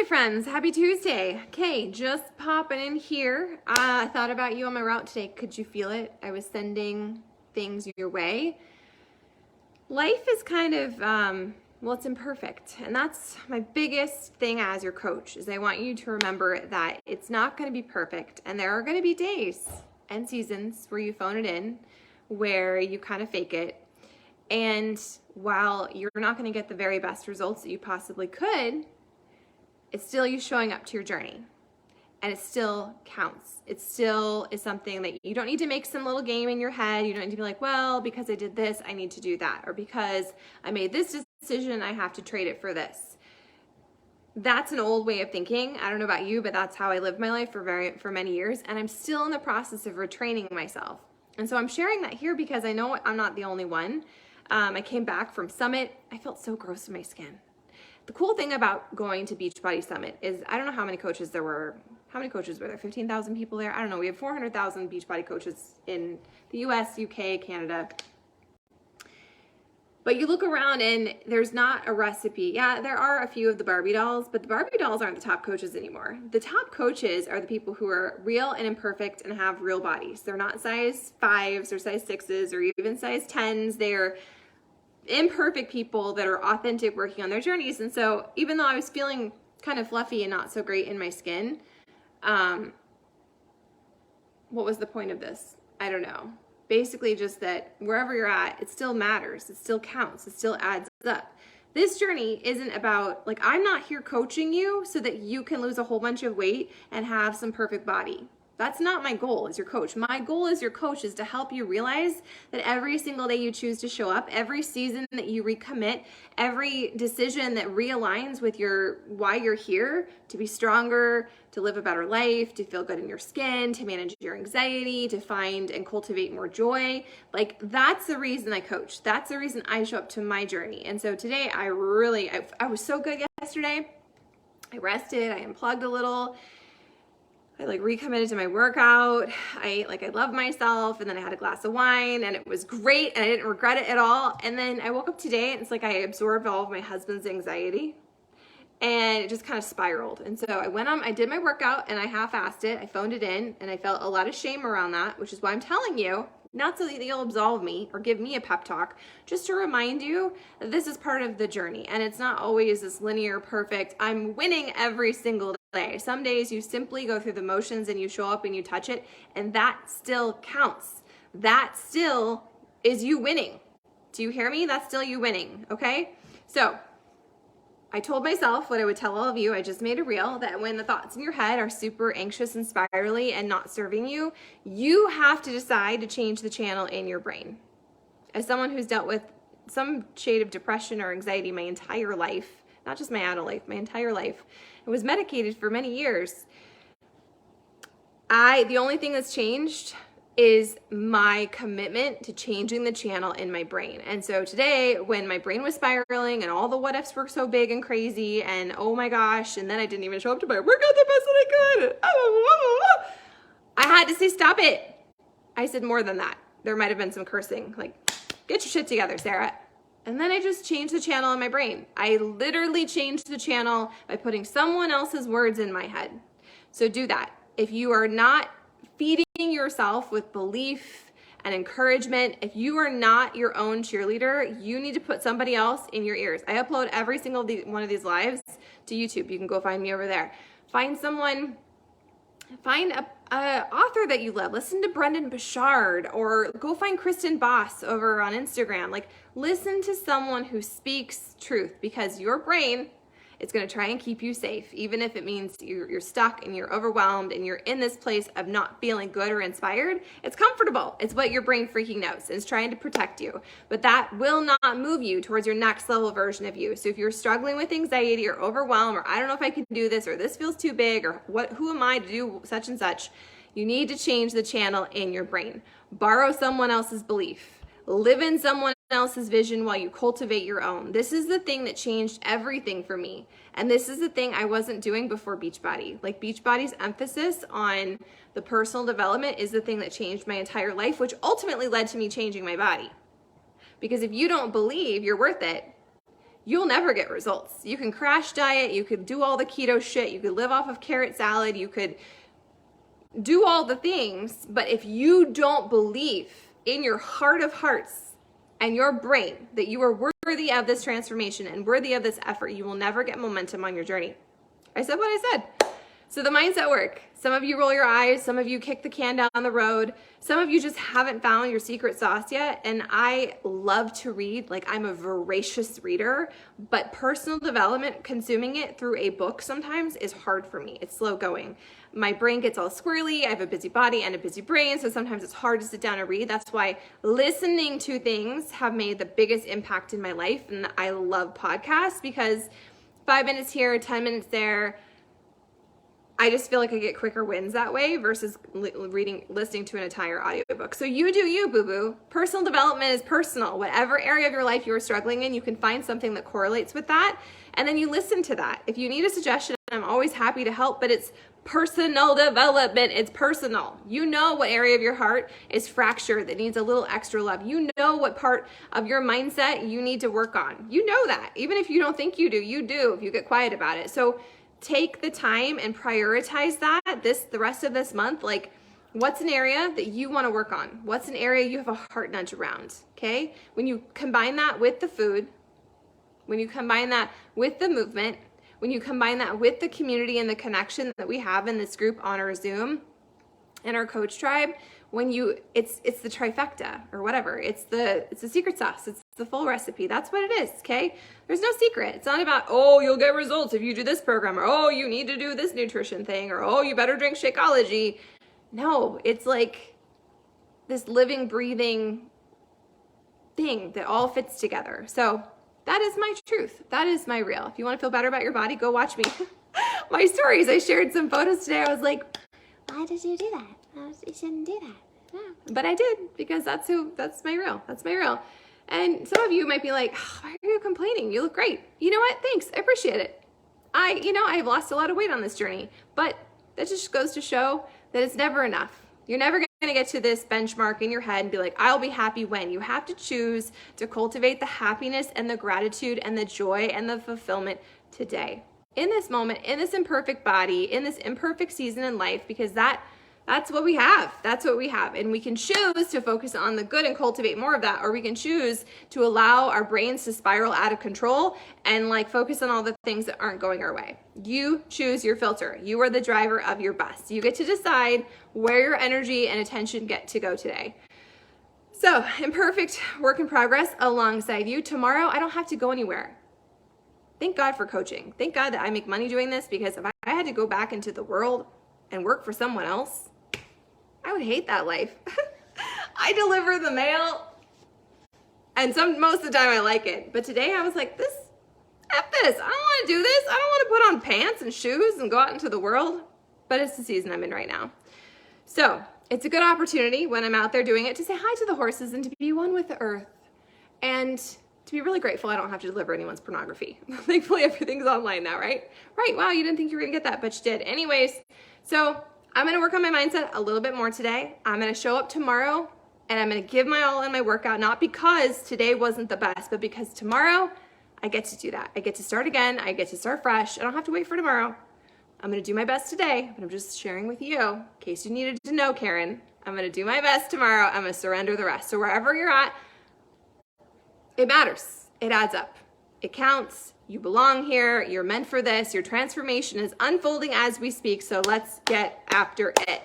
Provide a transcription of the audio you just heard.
my friends, happy Tuesday. Okay, just popping in here. I thought about you on my route today. Could you feel it? I was sending things your way. Life is kind of, well, it's imperfect. And that's my biggest thing as your coach is I want you to remember that it's not going to be perfect. And there are going to be days and seasons where you phone it in, where you kind of fake it. And while you're not going to get the very best results that you possibly could, it's still you showing up to your journey, and it still counts. It still is something that you don't need to make some little game in your head. You don't need to be like, well, because I did this, I need to do that. Or because I made this decision, I have to trade it for this. That's an old way of thinking. I don't know about you, but that's how I lived my life for many years. And I'm still in the process of retraining myself. And so I'm sharing that here because I know I'm not the only one. I came back from Summit. I felt so gross in my skin. The cool thing about going to Beachbody Summit is I don't know how many coaches there were. How many coaches were there? 15,000 people there? I don't know. We have 400,000 Beachbody coaches in the US, UK, Canada. But you look around and there's not a recipe. Yeah, there are a few of the Barbie dolls, but the Barbie dolls aren't the top coaches anymore. The top coaches are the people who are real and imperfect and have real bodies. They're not size 5s or size 6s or even size 10s. They're imperfect people that are authentic, working on their journeys. And so even though I was feeling kind of fluffy and not so great in my skin, what was the point of this? I don't know. Basically just that wherever you're at, it still matters. It still counts. It still adds up. This journey isn't about, like, I'm not here coaching you so that you can lose a whole bunch of weight and have some perfect body. That's not my goal as your coach. My goal as your coach is to help you realize that every single day you choose to show up, every season that you recommit, every decision that realigns with why you're here, to be stronger, to live a better life, to feel good in your skin, to manage your anxiety, to find and cultivate more joy. Like, that's the reason I coach. That's the reason I show up to my journey. And so today I was so good yesterday. I rested, I unplugged a little. I recommitted to my workout. I love myself, and then I had a glass of wine and it was great and I didn't regret it at all. And then I woke up today and it's like I absorbed all of my husband's anxiety and it just kind of spiraled. And so I did my workout and I half-assed it. I phoned it in and I felt a lot of shame around that, which is why I'm telling you, not so that you'll absolve me or give me a pep talk, just to remind you that this is part of the journey. And it's not always this linear, perfect, I'm winning every single day. Some days you simply go through the motions and you show up and you touch it, and that still counts. That still is you winning. Do you hear me? That's still you winning, okay? So I told myself what I would tell all of you. I just made a reel that when the thoughts in your head are super anxious and spirally and not serving you, you have to decide to change the channel in your brain. As someone who's dealt with some shade of depression or anxiety my entire life, not just my adult life, my entire life, and was medicated for many years, the only thing that's changed is my commitment to changing the channel in my brain. And so today, when my brain was spiraling and all the what ifs were so big and crazy and oh my gosh, and then I didn't even show up to my workout the best that I could, I had to say, stop it. I said more than that. There might have been some cursing, like, get your shit together, Sarah. And then I just changed the channel in my brain. I literally changed the channel by putting someone else's words in my head. So do that. If you are not feeding yourself with belief and encouragement, if you are not your own cheerleader, you need to put somebody else in your ears. I upload every single one of these lives to YouTube. You can go find me over there. Find someone, find a author that you love. Listen to Brendan Bouchard, or go find Kristen Boss over on Instagram. Listen to someone who speaks truth, because your brain is going to try and keep you safe, even if it means you're stuck and you're overwhelmed and you're in this place of not feeling good or inspired. It's comfortable. It's what your brain freaking knows. It's trying to protect you, but that will not move you towards your next level version of you. So if you're struggling with anxiety or overwhelm, or I don't know if I can do this, or this feels too big, or who am I to do such and such, you need to change the channel in your brain. Borrow someone else's belief. Live in someone else's vision while you cultivate your own. This is the thing that changed everything for me. And this is the thing I wasn't doing before Beachbody. Beachbody's emphasis on the personal development is the thing that changed my entire life, which ultimately led to me changing my body. Because if you don't believe you're worth it, you'll never get results. You can crash diet, you could do all the keto shit, you could live off of carrot salad, you could do all the things, but if you don't believe in your heart of hearts and your brain that you are worthy of this transformation and worthy of this effort, you will never get momentum on your journey. I said what I said. So the mindset work. Some of you roll your eyes, some of you kick the can down the road, some of you just haven't found your secret sauce yet. And I love to read, like I'm a voracious reader, but personal development, consuming it through a book sometimes is hard for me. It's slow going. My brain gets all squirrely. I have a busy body and a busy brain, so sometimes it's hard to sit down and read. That's why listening to things have made the biggest impact in my life. And I love podcasts because 5 minutes here, 10 minutes there, I just feel like I get quicker wins that way versus listening to an entire audiobook. So you do you, boo-boo. Personal development is personal. Whatever area of your life you are struggling in, you can find something that correlates with that, and then you listen to that. If you need a suggestion, I'm always happy to help, but it's personal development. It's personal. You know what area of your heart is fractured that needs a little extra love. You know what part of your mindset you need to work on. You know that. Even if you don't think you do if you get quiet about it. So take the time and prioritize that the rest of this month. Like, what's an area that you want to work on? What's an area you have a heart nudge around? Okay? When you combine that with the food, when you combine that with the movement, when you combine that with the community and the connection that we have in this group on our Zoom and our coach tribe, it's the trifecta or whatever. It's the secret sauce. It's the full recipe. That's what it is, okay? There's no secret. It's not about, oh, you'll get results if you do this program, or oh, you need to do this nutrition thing, or oh, you better drink Shakeology. No, it's like this living, breathing thing that all fits together. So that is my truth. That is my real. If you want to feel better about your body, go watch me. My stories. I shared some photos today. I was like, why did you do that? You shouldn't do that. Yeah. But I did, because that's my real. That's my real. And some of you might be like, oh, why are you complaining? You look great. You know what? Thanks. I appreciate it. I've lost a lot of weight on this journey, but that just goes to show that it's never enough. You're never going to get to this benchmark in your head and be like, I'll be happy when. You have to choose to cultivate the happiness and the gratitude and the joy and the fulfillment today. In this moment, in this imperfect body, in this imperfect season in life, because that's what we have. That's what we have. And we can choose to focus on the good and cultivate more of that, or we can choose to allow our brains to spiral out of control and focus on all the things that aren't going our way. You choose your filter. You are the driver of your bus. You get to decide where your energy and attention get to go today. So, imperfect work in progress alongside you. Tomorrow, I don't have to go anywhere. Thank God for coaching. Thank God that I make money doing this, because if I had to go back into the world and work for someone else, I would hate that life. I deliver the mail, and most of the time I like it. But today I was like, F this. I don't want to do this. I don't want to put on pants and shoes and go out into the world. But it's the season I'm in right now. So it's a good opportunity when I'm out there doing it to say hi to the horses and to be one with the earth. And to be really grateful I don't have to deliver anyone's pornography. Thankfully, everything's online now, right? Right, wow, you didn't think you were gonna get that, but you did. Anyways, so I'm gonna work on my mindset a little bit more today. I'm gonna show up tomorrow and I'm gonna give my all in my workout, not because today wasn't the best, but because tomorrow I get to do that. I get to start again, I get to start fresh. I don't have to wait for tomorrow. I'm gonna do my best today, but I'm just sharing with you, in case you needed to know, Karen, I'm gonna do my best tomorrow. I'm gonna surrender the rest. So wherever you're at, it matters. It adds up. It counts. You belong here. You're meant for this. Your transformation is unfolding as we speak. So let's get after it.